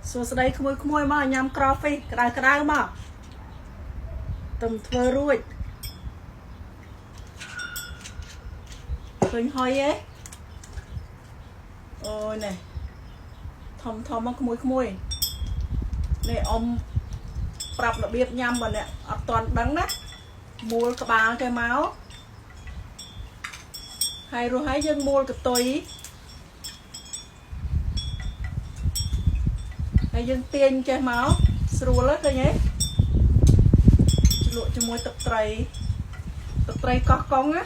số đây không môi mà nhắm coffee cái đau mà tầm thơ ruột khơi hơi ấy ôi này thom mà không môi này ông pรับlà biết nhâm mà nè toàn đắng đó mua cái ba cái máu hay rồi hãy dân mua cái tôi hay dân tiền cái máu sưu lết rồi nhé lụa cho môi tập tray có con á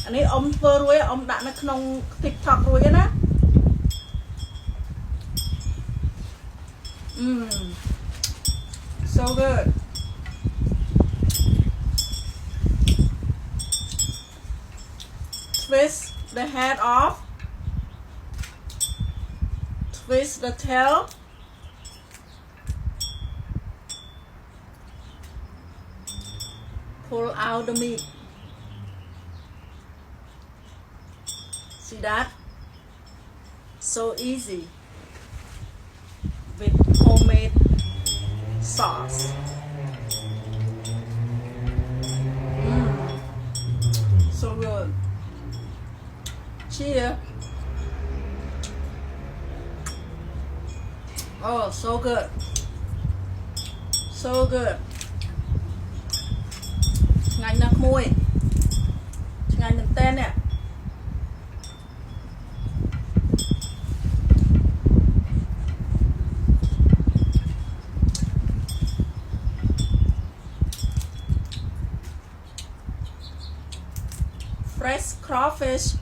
anh ấy ông vơ rồi ông đã nó không TikTok rồi á so good twist the head off twist the tail pull out the meat see that so easy with homemade sauce so good cheers oh so good so good ngày nạc mùi ngày nạc tên nè fresh crawfish